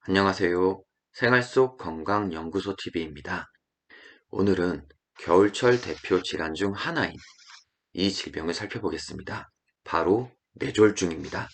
안녕하세요. 생활 속 건강연구소 TV입니다. 오늘은 겨울철 대표 질환 중 하나인 이 질병을 살펴보겠습니다. 바로 뇌졸중입니다.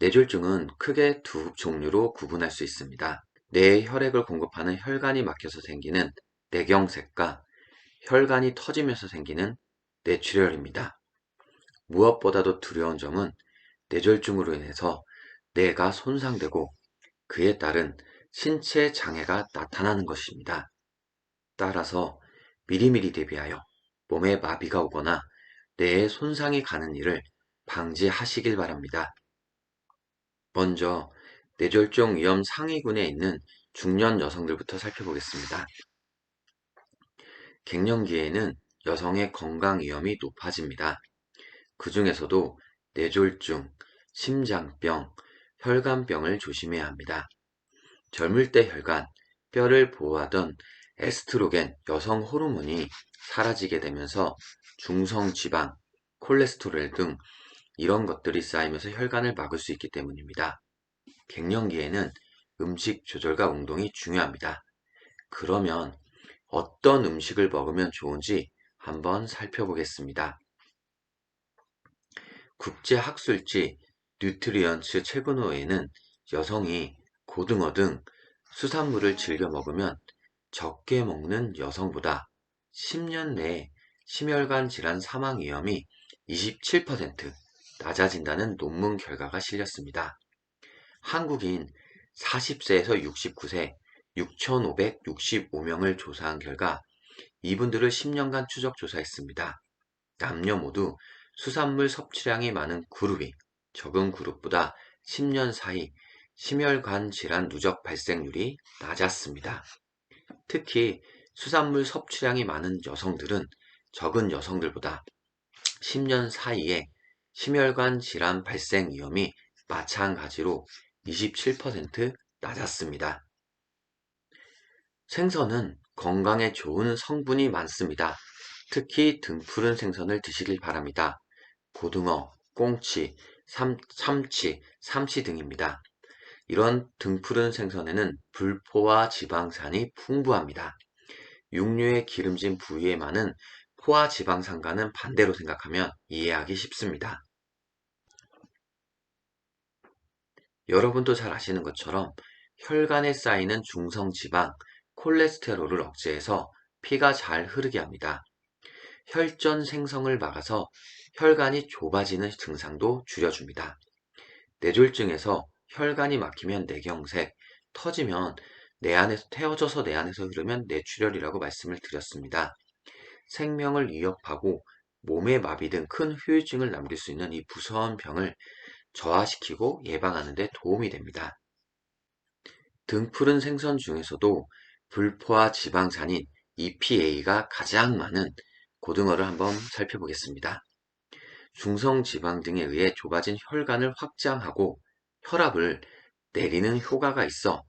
뇌졸중은 크게 두 종류로 구분할 수 있습니다. 뇌에 혈액을 공급하는 혈관이 막혀서 생기는 뇌경색과 혈관이 터지면서 생기는 뇌출혈입니다. 무엇보다도 두려운 점은 뇌졸중으로 인해서 뇌가 손상되고 그에 따른 신체 장애가 나타나는 것입니다. 따라서 미리미리 대비하여 몸에 마비가 오거나 뇌에 손상이 가는 일을 방지하시길 바랍니다. 먼저 뇌졸중 위험 상위군에 있는 중년 여성들부터 살펴보겠습니다. 갱년기에는 여성의 건강 위험이 높아집니다. 그 중에서도 뇌졸중, 심장병, 혈관병을 조심해야 합니다. 젊을 때 혈관, 뼈를 보호하던 에스트로겐 여성 호르몬이 사라지게 되면서 중성지방, 콜레스테롤 등 이런 것들이 쌓이면서 혈관을 막을 수 있기 때문입니다. 갱년기에는 음식 조절과 운동이 중요합니다. 그러면 어떤 음식을 먹으면 좋은지 한번 살펴보겠습니다. 국제학술지 뉴트리언츠 최근호에는 여성이 고등어 등 수산물을 즐겨 먹으면 적게 먹는 여성보다 10년 내에 심혈관 질환 사망 위험이 27% 낮아진다는 논문 결과가 실렸습니다. 한국인 40세에서 69세 6,565명을 조사한 결과 이분들을 10년간 추적 조사했습니다. 남녀 모두 수산물 섭취량이 많은 그룹이 적은 그룹보다 10년 사이 심혈관 질환 누적 발생률이 낮았습니다. 특히 수산물 섭취량이 많은 여성들은 적은 여성들보다 10년 사이에 심혈관 질환 발생 위험이 마찬가지로 27% 낮았습니다. 생선은 건강에 좋은 성분이 많습니다. 특히 등푸른 생선을 드시길 바랍니다. 고등어, 꽁치, 참치, 삼치 등입니다. 이런 등푸른 생선에는 불포화 지방산이 풍부합니다. 육류의 기름진 부위에 많은 포화 지방산과는 반대로 생각하면 이해하기 쉽습니다. 여러분도 잘 아시는 것처럼 혈관에 쌓이는 중성지방, 콜레스테롤을 억제해서 피가 잘 흐르게 합니다. 혈전 생성을 막아서 혈관이 좁아지는 증상도 줄여줍니다. 뇌졸중에서 혈관이 막히면 뇌경색, 터지면 내 안에서 태워져서 내 안에서 흐르면 뇌출혈이라고 말씀을 드렸습니다. 생명을 위협하고 몸의 마비 등 큰 후유증을 남길 수 있는 이 무서운 병을 저하시키고 예방하는 데 도움이 됩니다. 등푸른 생선 중에서도 불포화 지방산인 EPA가 가장 많은 고등어를 한번 살펴보겠습니다. 중성지방 등에 의해 좁아진 혈관을 확장하고 혈압을 내리는 효과가 있어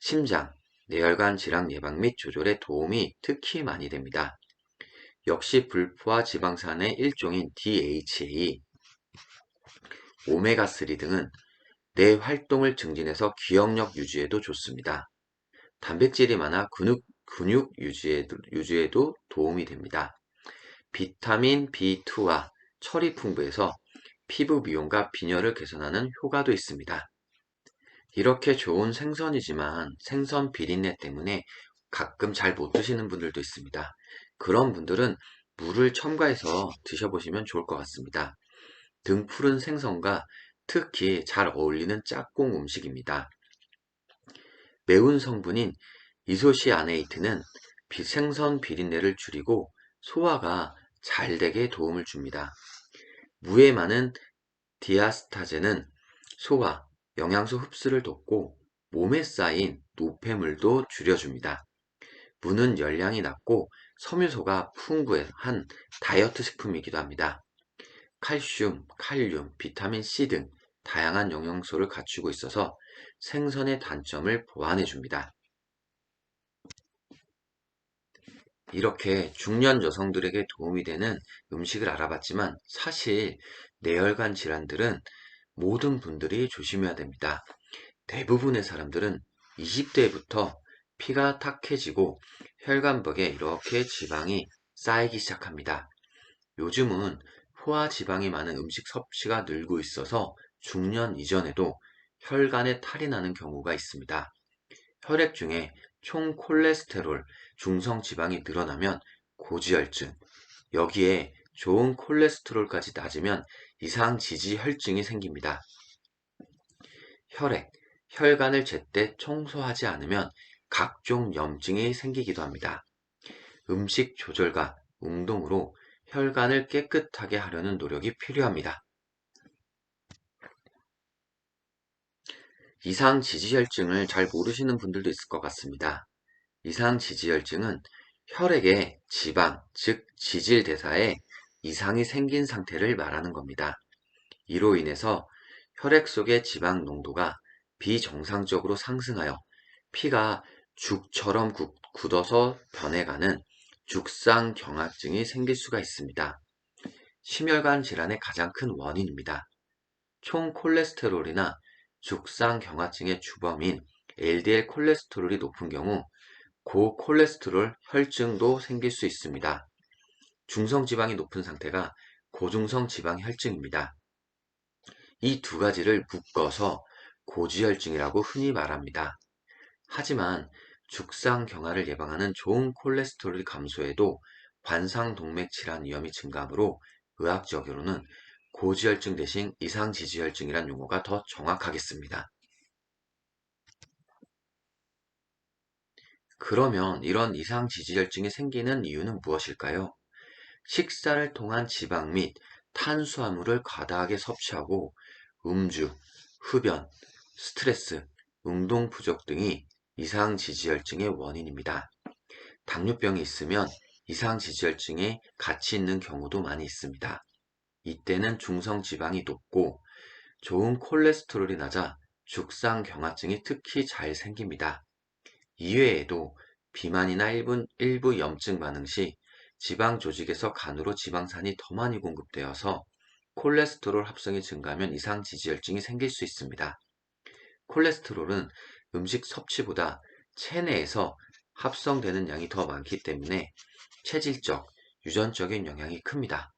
심장, 뇌혈관 질환 예방 및 조절에 도움이 특히 많이 됩니다. 역시 불포화 지방산의 일종인 DHA, 오메가3 등은 뇌 활동을 증진해서 기억력 유지에도 좋습니다. 단백질이 많아 근육 유지에도 도움이 됩니다. 비타민 B2와 철이 풍부해서 피부 미용과 빈혈을 개선하는 효과도 있습니다. 이렇게 좋은 생선이지만 생선 비린내 때문에 가끔 잘 못 드시는 분들도 있습니다. 그런 분들은 물을 첨가해서 드셔보시면 좋을 것 같습니다. 등푸른 생선과 특히 잘 어울리는 짝꿍 음식입니다. 매운 성분인 이소시아네이트는 생선 비린내를 줄이고 소화가 잘 되게 도움을 줍니다. 무에 많은 디아스타제는 소화, 영양소 흡수를 돕고 몸에 쌓인 노폐물도 줄여줍니다. 무는 열량이 낮고 섬유소가 풍부한 다이어트 식품이기도 합니다. 칼슘, 칼륨, 비타민C 등 다양한 영양소를 갖추고 있어서 생선의 단점을 보완해 줍니다. 이렇게 중년 여성들에게 도움이 되는 음식을 알아봤지만 사실 뇌혈관 질환들은 모든 분들이 조심해야 됩니다. 대부분의 사람들은 20대부터 피가 탁해지고 혈관벽에 이렇게 지방이 쌓이기 시작합니다. 요즘은 포화 지방이 많은 음식 섭취가 늘고 있어서 중년 이전에도 혈관에 탈이 나는 경우가 있습니다. 혈액 중에 총 콜레스테롤, 중성 지방이 늘어나면 고지혈증, 여기에 좋은 콜레스테롤까지 낮으면 이상지지혈증이 생깁니다. 혈액, 혈관을 제때 청소하지 않으면 각종 염증이 생기기도 합니다. 음식 조절과 운동으로 혈관을 깨끗하게 하려는 노력이 필요합니다. 이상지지혈증을 잘 모르시는 분들도 있을 것 같습니다. 이상지지혈증은 혈액의 지방, 즉 지질대사에 이상이 생긴 상태를 말하는 겁니다. 이로 인해서 혈액 속의 지방 농도가 비정상적으로 상승하여 피가 죽처럼 굳어서 변해가는 죽상경화증이 생길 수가 있습니다. 심혈관 질환의 가장 큰 원인입니다. 총 콜레스테롤이나 죽상경화증의 주범인 LDL 콜레스테롤이 높은 경우 고콜레스테롤 혈증도 생길 수 있습니다. 중성지방이 높은 상태가 고중성 지방 혈증입니다. 이 두 가지를 묶어서 고지혈증이라고 흔히 말합니다. 하지만 죽상경화를 예방하는 좋은 콜레스테롤 감소에도 관상동맥 질환 위험이 증가하므로 의학적으로는 고지혈증 대신 이상지지혈증이란 용어가 더 정확하겠습니다. 그러면 이런 이상지지혈증이 생기는 이유는 무엇일까요? 식사를 통한 지방 및 탄수화물을 과다하게 섭취하고 음주, 흡연, 스트레스, 운동 부족 등이 이상지지혈증의 원인입니다. 당뇨병이 있으면 이상지지혈증에 같이 있는 경우도 많이 있습니다. 이때는 중성 지방이 높고 좋은 콜레스테롤이 낮아 죽상경화증이 특히 잘 생깁니다. 이외에도 비만이나 일부 염증 반응 시 지방 조직에서 간으로 지방산이 더 많이 공급되어서 콜레스테롤 합성이 증가하면 이상 지지혈증이 생길 수 있습니다. 콜레스테롤은 음식 섭취보다 체내에서 합성되는 양이 더 많기 때문에 체질적, 유전적인 영향이 큽니다.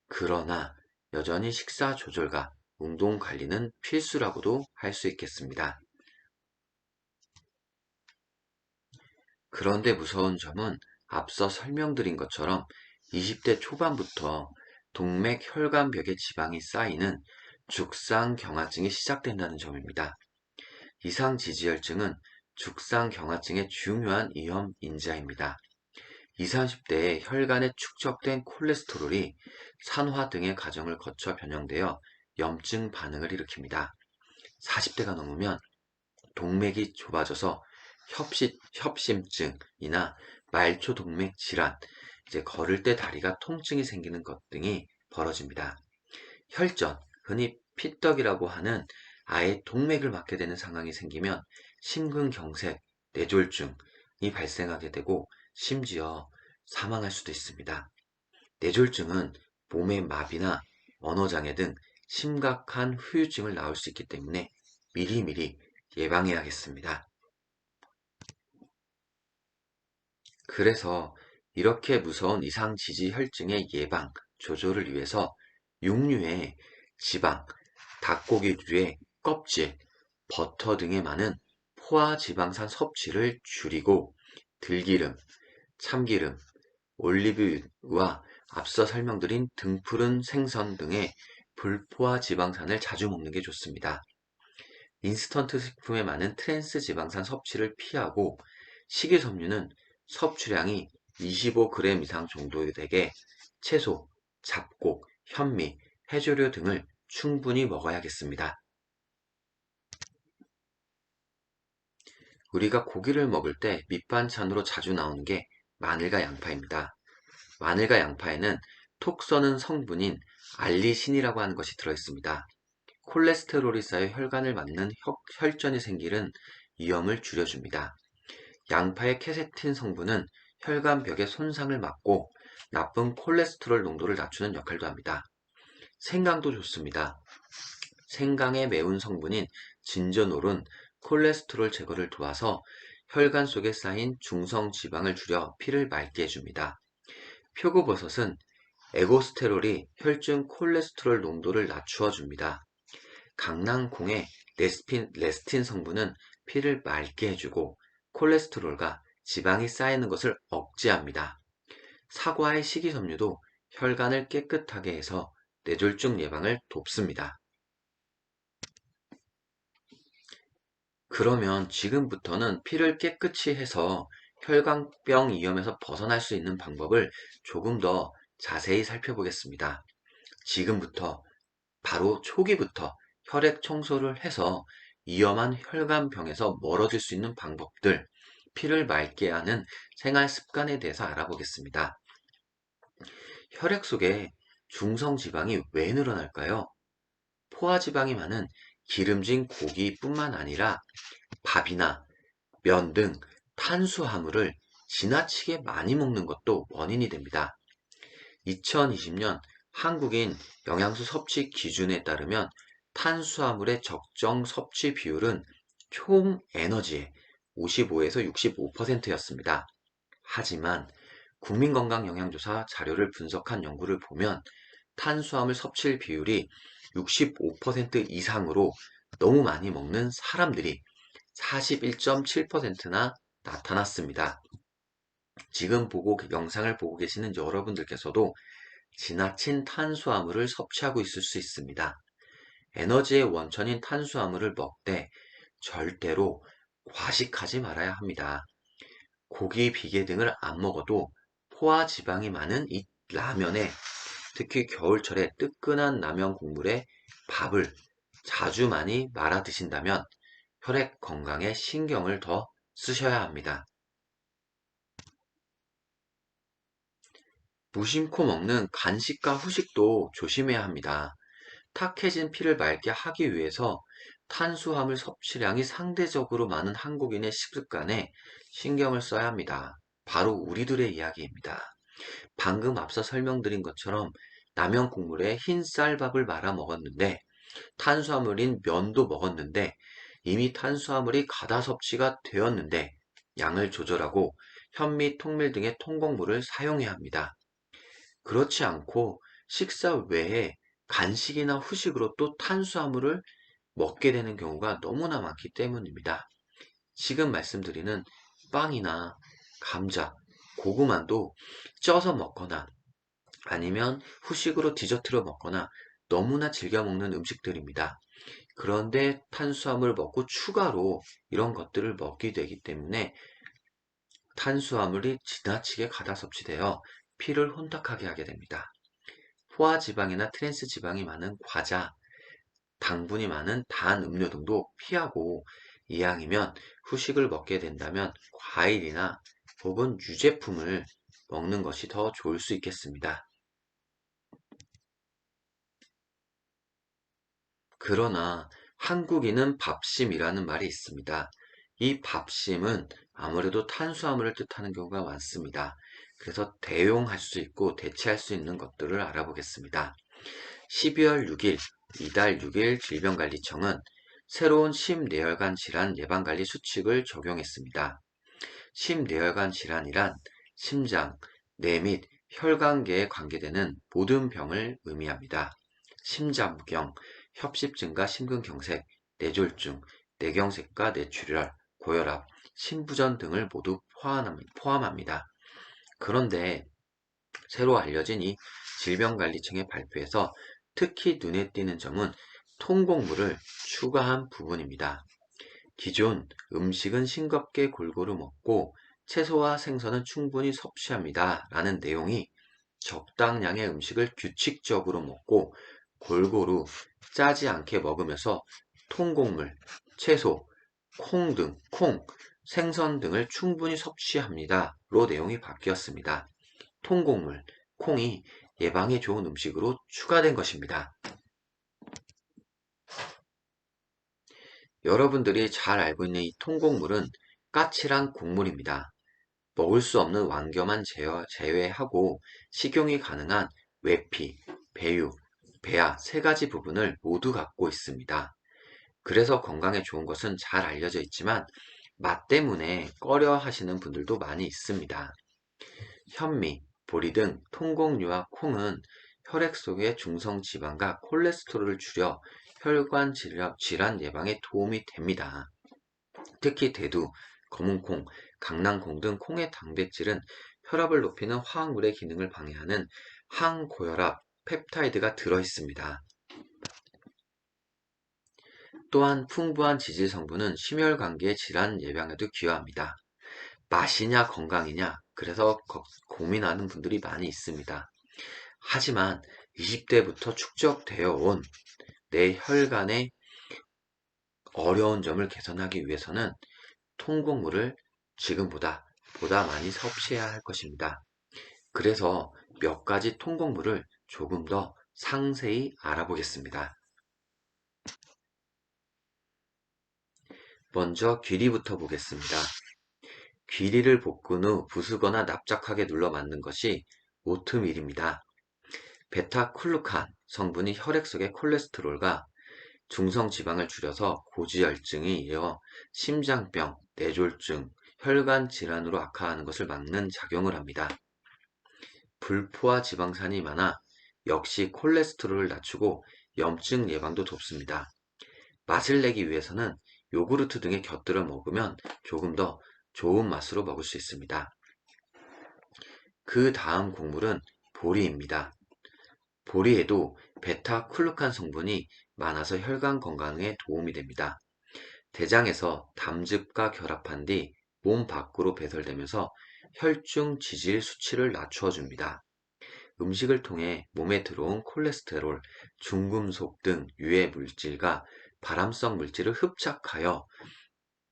그러나 여전히 식사 조절과 운동 관리는 필수라고도 할 수 있겠습니다. 그런데 무서운 점은 앞서 설명드린 것처럼 20대 초반부터 동맥 혈관벽에 지방이 쌓이는 죽상경화증이 시작된다는 점입니다. 이상지지혈증은 죽상경화증의 중요한 위험 인자입니다. 20, 30대에 혈관에 축적된 콜레스테롤이 산화 등의 과정을 거쳐 변형되어 염증 반응을 일으킵니다. 40대가 넘으면 동맥이 좁아져서 협심증이나 말초동맥 질환, 이제 걸을 때 다리가 통증이 생기는 것 등이 벌어집니다. 혈전, 흔히 피떡이라고 하는 아예 동맥을 막게 되는 상황이 생기면 심근경색, 뇌졸중이 발생하게 되고 심지어 사망할 수도 있습니다. 뇌졸중은 몸의 마비나 언어장애 등 심각한 후유증을 낳을 수 있기 때문에 미리미리 예방해야겠습니다. 그래서 이렇게 무서운 이상지지혈증의 예방, 조절을 위해서 육류의 지방, 닭고기류의 껍질, 버터 등의 많은 포화지방산 섭취를 줄이고 들기름, 참기름, 올리브유와 앞서 설명드린 등푸른 생선 등의 불포화 지방산을 자주 먹는 게 좋습니다. 인스턴트 식품에 많은 트랜스 지방산 섭취를 피하고 식이섬유는 섭취량이 25g 이상 정도 되게 채소, 잡곡, 현미, 해조류 등을 충분히 먹어야겠습니다. 우리가 고기를 먹을 때 밑반찬으로 자주 나오는 게 마늘과 양파입니다. 마늘과 양파에는 톡 쏘는 성분인 알리신이라고 하는 것이 들어있습니다. 콜레스테롤이 쌓여 혈관을 막는 혈전이 생기는 위험을 줄여줍니다. 양파의 케세틴 성분은 혈관벽의 손상을 막고 나쁜 콜레스테롤 농도를 낮추는 역할도 합니다. 생강도 좋습니다. 생강의 매운 성분인 진저놀은 콜레스테롤 제거를 도와서 혈관 속에 쌓인 중성 지방을 줄여 피를 맑게 해줍니다. 표고버섯은 에고스테롤이 혈중 콜레스테롤 농도를 낮추어 줍니다. 강낭콩의 레스틴 성분은 피를 맑게 해주고 콜레스테롤과 지방이 쌓이는 것을 억제합니다. 사과의 식이섬유도 혈관을 깨끗하게 해서 뇌졸중 예방을 돕습니다. 그러면 지금부터는 피를 깨끗이 해서 혈관병 위험에서 벗어날 수 있는 방법을 조금 더 자세히 살펴보겠습니다. 지금부터 바로 초기부터 혈액 청소를 해서 위험한 혈관병에서 멀어질 수 있는 방법들, 피를 맑게 하는 생활 습관에 대해서 알아보겠습니다. 혈액 속에 중성 지방이 왜 늘어날까요? 포화지방이 많은 기름진 고기뿐만 아니라 밥이나 면 등 탄수화물을 지나치게 많이 먹는 것도 원인이 됩니다. 2020년 한국인 영양소 섭취 기준에 따르면 탄수화물의 적정 섭취 비율은 총 에너지의 55에서 65%였습니다. 하지만 국민건강영양조사 자료를 분석한 연구를 보면 탄수화물 섭취 비율이 65% 이상으로 너무 많이 먹는 사람들이 41.7%나 나타났습니다. 지금 영상을 보고 계시는 여러분들께서도 지나친 탄수화물을 섭취하고 있을 수 있습니다. 에너지의 원천인 탄수화물을 먹되 절대로 과식하지 말아야 합니다. 고기, 비계 등을 안 먹어도 포화 지방이 많은 이 라면에, 특히 겨울철에 뜨끈한 라면 국물에 밥을 자주 많이 말아 드신다면 혈액 건강에 신경을 더 쓰셔야 합니다. 무심코 먹는 간식과 후식도 조심해야 합니다. 탁해진 피를 맑게 하기 위해서 탄수화물 섭취량이 상대적으로 많은 한국인의 식습관에 신경을 써야 합니다. 바로 우리들의 이야기입니다. 방금 앞서 설명드린 것처럼 라면 국물에 흰 쌀밥을 말아 먹었는데, 탄수화물인 면도 먹었는데 이미 탄수화물이 과다 섭취가 되었는데 양을 조절하고 현미, 통밀 등의 통곡물을 사용해야 합니다. 그렇지 않고 식사 외에 간식이나 후식으로 또 탄수화물을 먹게 되는 경우가 너무나 많기 때문입니다. 지금 말씀드리는 빵이나 감자, 고구마도 쪄서 먹거나 아니면 후식으로 디저트로 먹거나 너무나 즐겨 먹는 음식들입니다. 그런데 탄수화물을 먹고 추가로 이런 것들을 먹게 되기 때문에 탄수화물이 지나치게 과다 섭취되어 피를 혼탁하게 하게 됩니다. 포화지방이나 트랜스 지방이 많은 과자, 당분이 많은 단 음료 등도 피하고, 이왕이면 후식을 먹게 된다면 과일이나 혹은 유제품을 먹는 것이 더 좋을 수 있겠습니다. 그러나 한국인은 밥심이라는 말이 있습니다. 이 밥심은 아무래도 탄수화물을 뜻하는 경우가 많습니다. 그래서 대용할 수 있고 대체할 수 있는 것들을 알아보겠습니다. 12월 6일, 이달 6일 질병관리청은 새로운 심뇌혈관 질환 예방관리 수칙을 적용했습니다. 심뇌혈관 질환이란 심장, 뇌 및 혈관계에 관계되는 모든 병을 의미합니다. 심장부경, 협심증과 심근경색, 뇌졸중, 뇌경색과 뇌출혈, 고혈압, 심부전 등을 모두 포함합니다. 그런데 새로 알려진 이 질병관리청의 발표에서 특히 눈에 띄는 점은 통곡물을 추가한 부분입니다. 기존 음식은 싱겁게 골고루 먹고 채소와 생선은 충분히 섭취합니다 라는 내용이 적당량의 음식을 규칙적으로 먹고 골고루 짜지 않게 먹으면서 통곡물, 채소, 콩, 생선 등을 충분히 섭취합니다 로 내용이 바뀌었습니다. 통곡물, 콩이 예방에 좋은 음식으로 추가된 것입니다. 여러분들이 잘 알고 있는 이 통곡물은 까칠한 곡물입니다. 먹을 수 없는 완경만 제외하고 식용이 가능한 외피, 배유, 배아 세 가지 부분을 모두 갖고 있습니다. 그래서 건강에 좋은 것은 잘 알려져 있지만 맛 때문에 꺼려 하시는 분들도 많이 있습니다. 현미, 보리 등 통곡류와 콩은 혈액 속의 중성 지방과 콜레스테롤을 줄여 혈관 질환 예방에 도움이 됩니다. 특히 대두, 검은콩, 강낭콩 등 콩의 단백질은 혈압을 높이는 화학물의 기능을 방해하는 항고혈압 펩타이드가 들어 있습니다. 또한 풍부한 지질 성분은 심혈관계 질환 예방에도 기여합니다. 맛이냐 건강이냐 그래서 고민하는 분들이 많이 있습니다. 하지만 20대부터 축적되어 온 내 혈관의 어려운 점을 개선하기 위해서는 통곡물을 지금보다 보다 많이 섭취해야 할 것입니다. 그래서 몇 가지 통곡물을 조금 더 상세히 알아보겠습니다. 먼저 귀리부터 보겠습니다. 귀리를 볶은 후 부수거나 납작하게 눌러 만든 것이 오트밀입니다. 베타글루칸 성분이 혈액 속의 콜레스테롤과 중성 지방을 줄여서 고지혈증이 이어 심장병, 뇌졸중, 혈관 질환으로 악화하는 것을 막는 작용을 합니다. 불포화 지방산이 많아 역시 콜레스테롤을 낮추고 염증 예방도 돕습니다. 맛을 내기 위해서는 요구르트 등에 곁들여 먹으면 조금 더 좋은 맛으로 먹을 수 있습니다. 그 다음 곡물은 보리입니다. 보리에도 베타글루칸 성분이 많아서 혈관 건강에 도움이 됩니다. 대장에서 담즙과 결합한 뒤 몸 밖으로 배설되면서 혈중 지질 수치를 낮추어 줍니다. 음식을 통해 몸에 들어온 콜레스테롤, 중금속 등 유해 물질과 발암성 물질을 흡착하여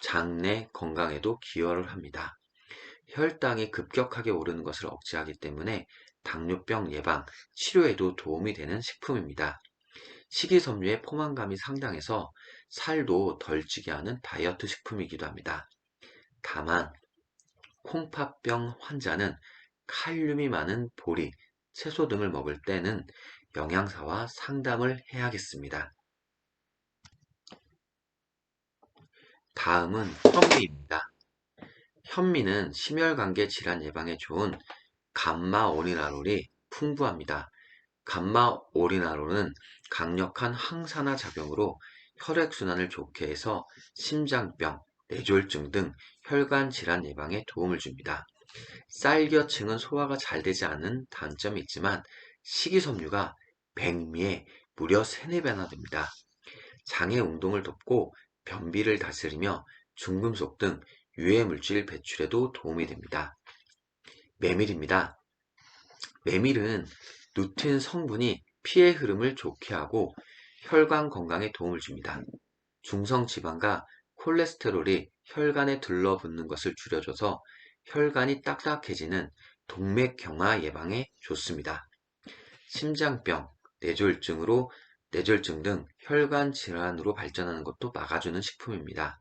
장내 건강에도 기여를 합니다. 혈당이 급격하게 오르는 것을 억제하기 때문에 당뇨병 예방, 치료에도 도움이 되는 식품입니다. 식이섬유의 포만감이 상당해서 살도 덜 찌게 하는 다이어트 식품이기도 합니다. 다만 콩팥병 환자는 칼륨이 많은 보리, 채소 등을 먹을 때는 영양사와 상담을 해야겠습니다. 다음은 현미입니다. 현미는 심혈관계 질환 예방에 좋은 감마오리나롤이 풍부합니다. 감마오리나롤은 강력한 항산화 작용으로 혈액순환을 좋게 해서 심장병, 뇌졸중 등 혈관 질환 예방에 도움을 줍니다. 쌀겨층은 소화가 잘 되지 않는 단점이 있지만 식이섬유가 백미에 무려 3, 4배나 됩니다. 장의 운동을 돕고 변비를 다스리며 중금속 등 유해물질 배출에도 도움이 됩니다. 메밀입니다. 메밀은 루틴 성분이 피의 흐름을 좋게 하고 혈관 건강에 도움을 줍니다. 중성 지방과 콜레스테롤이 혈관에 들러붙는 것을 줄여줘서 혈관이 딱딱해지는 동맥경화 예방에 좋습니다. 심장병, 뇌졸중 등 혈관 질환으로 발전하는 것도 막아주는 식품입니다.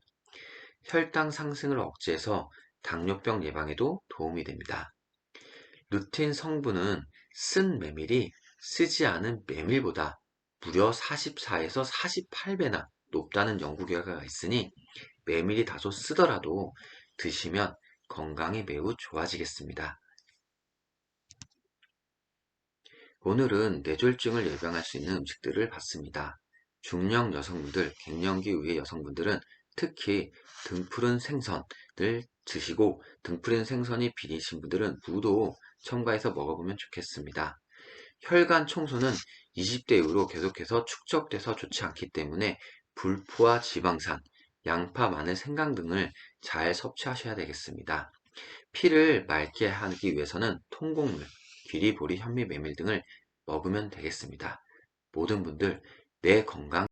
혈당 상승을 억제해서 당뇨병 예방에도 도움이 됩니다. 루틴 성분은 쓴 메밀이 쓰지 않은 메밀보다 무려 44에서 48배나 높다는 연구 결과가 있으니 메밀이 다소 쓰더라도 드시면 건강이 매우 좋아지겠습니다. 오늘은 뇌졸중을 예방할 수 있는 음식들을 봤습니다. 중년 여성분들, 갱년기 이후의 여성분들은 특히 등푸른 생선을 드시고 등푸른 생선이 비리신 분들은 무도 첨가해서 먹어보면 좋겠습니다. 혈관 청소는 20대 이후로 계속해서 축적돼서 좋지 않기 때문에 불포화 지방산, 양파, 마늘, 생강 등을 잘 섭취하셔야 되겠습니다. 피를 맑게 하기 위해서는 통곡물, 귀리, 보리, 현미, 메밀 등을 먹으면 되겠습니다. 모든 분들 내 건강